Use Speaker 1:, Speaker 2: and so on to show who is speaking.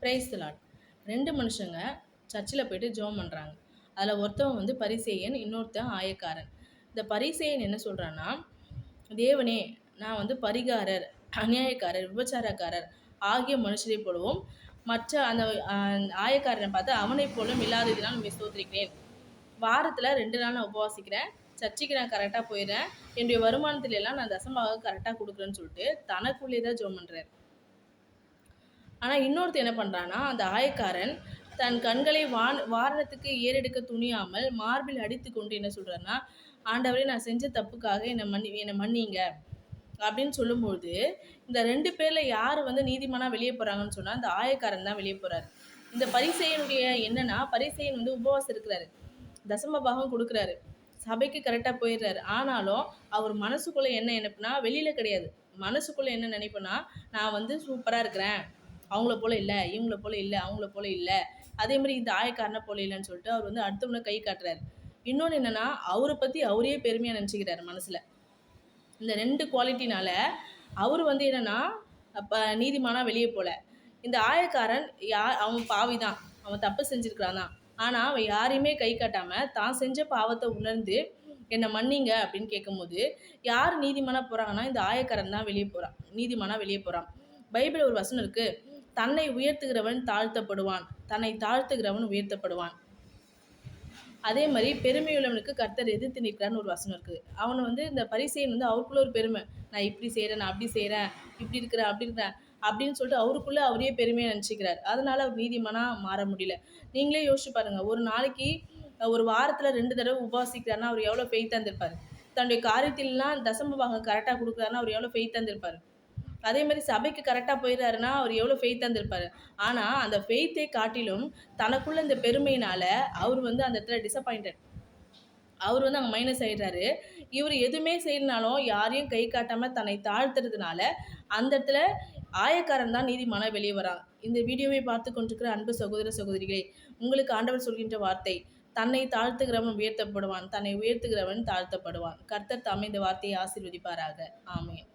Speaker 1: Praise the Lord. 2 மனுஷங்க சர்ச்சில் போயிட்டு ஜெபம் பண்ணுறாங்க. அதில் ஒருத்தவன் வந்து பரிசேயன், இன்னொருத்தன் ஆயக்காரன். இந்த பரிசேயன் என்ன சொல்கிறான்னா, தேவனே, நான் வந்து பரிகாரர், அநியாயக்காரர், விபச்சாரக்காரர் ஆகிய மனுஷரை போலவும் மற்ற அந்த ஆயக்காரனை பார்த்து அவனை போலும் இல்லாததினால் உண்மை ஸ்தோத்திரிக்கிறேன். வாரத்தில் 2 நாள் நான் உபவாசிக்கிறேன், சர்ச்சைக்கு நான் கரெக்டாக போயிடுறேன், என்னுடைய வருமானத்துல எல்லாம் நான் தசமாக கரெக்டாக கொடுக்குறேன்னு சொல்லிட்டு தனக்குள்ளே தான் ஜெபம் பண்ணுறாரு. ஆனால் இன்னொருத்தர் என்ன பண்ணுறான்னா, அந்த ஆயக்காரன் தன் கண்களை வாரணத்துக்கு ஏறெடுக்க துணியாமல் மார்பில் அடித்து கொண்டு என்ன சொல்கிறாருன்னா, ஆண்டவரே, நான் செஞ்ச தப்புக்காக என்னை மன்னிங்க அப்படின்னு சொல்லும்போது, இந்த 2 பேரில் யார் வந்து நீதிமானாக வெளியே போகிறாங்கன்னு சொன்னால் இந்த ஆயக்காரன் தான் வெளியே போகிறாரு. இந்த பரிசேயனுடைய என்னன்னா, பரிசேயன் வந்து உபவாசம் இருக்கிறாரு, தசம பாகம் கொடுக்குறாரு, சபைக்கு கரெக்டாக போயிடுறாரு. ஆனாலும் அவர் மனசுக்குள்ளே என்ன நினைப்புனா, வெளியில் கிடையாது, மனசுக்குள்ளே என்ன நினைப்புனா, நான் வந்து சூப்பராக இருக்கிறேன், அவங்கள போல இல்லை, இவங்கள போல இல்லை, அவங்கள போல இல்லை, அதே மாதிரி இந்த ஆயக்காரனை போல இல்லைன்னு சொல்லிட்டு அவர் வந்து அடுத்தவனை கை காட்டுறாரு. இன்னொன்று என்னென்னா, அவரை பற்றி அவரே பெருமையாக நினச்சிக்கிறாரு மனசில். இந்த 2 குவாலிட்டினால அவர் வந்து என்னென்னா நீதிமானாக வெளியே போல. இந்த ஆயக்காரன் அவன் பாவி தான், அவன் தப்பு செஞ்சுருக்கிறான் தான். ஆனால் அவன் யாரையுமே கை காட்டாமல் தான் செஞ்ச பாவத்தை உணர்ந்து என்னை மன்னிங்க அப்படின்னு கேட்கும்போது யார் நீதிமானாக போகிறாங்கன்னா இந்த ஆயக்காரன் தான் வெளியே போகிறான், நீதிமானாக வெளியே போகிறான். பைபிள் ஒரு வசனம் இருக்குது, தன்னை உயர்த்துகிறவன் தாழ்த்தப்படுவான், தன்னை தாழ்த்துகிறவன் உயர்த்தப்படுவான். அதே மாதிரி பெருமையுள்ளவனுக்கு கர்த்தர் எதிர்த்து நிற்கிறான்னு ஒரு வசனம் இருக்குது. அவனை வந்து இந்த பரிசேயன் வந்து அவருக்குள்ள ஒரு பெருமை, நான் இப்படி செய்கிறேன், நான் அப்படி செய்கிறேன், இப்படி இருக்கிறேன், அப்படி இருக்கிறேன் அப்படின்னு சொல்லிட்டு அவருக்குள்ளே அவரே பெருமையாக நினச்சிக்கிறார். அதனால் அவர் நீதிமானாக மாற முடியல. நீங்களே யோசிச்சு பாருங்கள், ஒரு நாளைக்கு ஒரு வாரத்தில் 2 தடவை உபவாசிக்கிறாருன்னா அவர் எவ்வளோ ஃபெய்த்தாக இருந்திருப்பார். தன்னுடைய காரியத்திலாம் தசம பாகம் கரெக்டாக கொடுக்குறாருன்னா அவர் எவ்வளோ ஃபெய்த்தாக இருந்திருப்பார். அதே மாதிரி சபைக்கு கரெக்டாக போயிடுறாருன்னா அவர் எவ்வளோ ஃபெய்த்தாக இருந்திருப்பார். ஆனால் அந்த ஃபெய்த்தை காட்டிலும் தனக்குள்ள இந்த பெருமையினால் அவர் வந்து அந்த இடத்துல டிசப்பாயிண்டட், அவர் வந்து அங்கே மைனஸ் ஆகிடுறாரு. இவர் எதுவுமே செய்யறனாலும் யாரையும் கை காட்டாமல் தன்னை தாழ்த்துறதுனால அந்த இடத்துல ஆயக்காரன் தான் நீதிமானாக வெளியே வரான். இந்த வீடியோவை பார்த்து கொண்டிருக்கிற அன்பு சகோதர சகோதரிகளே, உங்களுக்கு ஆண்டவர் சொல்கின்ற வார்த்தை, தன்னை தாழ்த்துகிறவன் உயர்த்தப்படுவான், தன்னை உயர்த்துகிறவன் தாழ்த்தப்படுவான். கர்த்தர் தாமே இந்த வார்த்தையை ஆசீர்வதிப்பாராக. ஆமென்.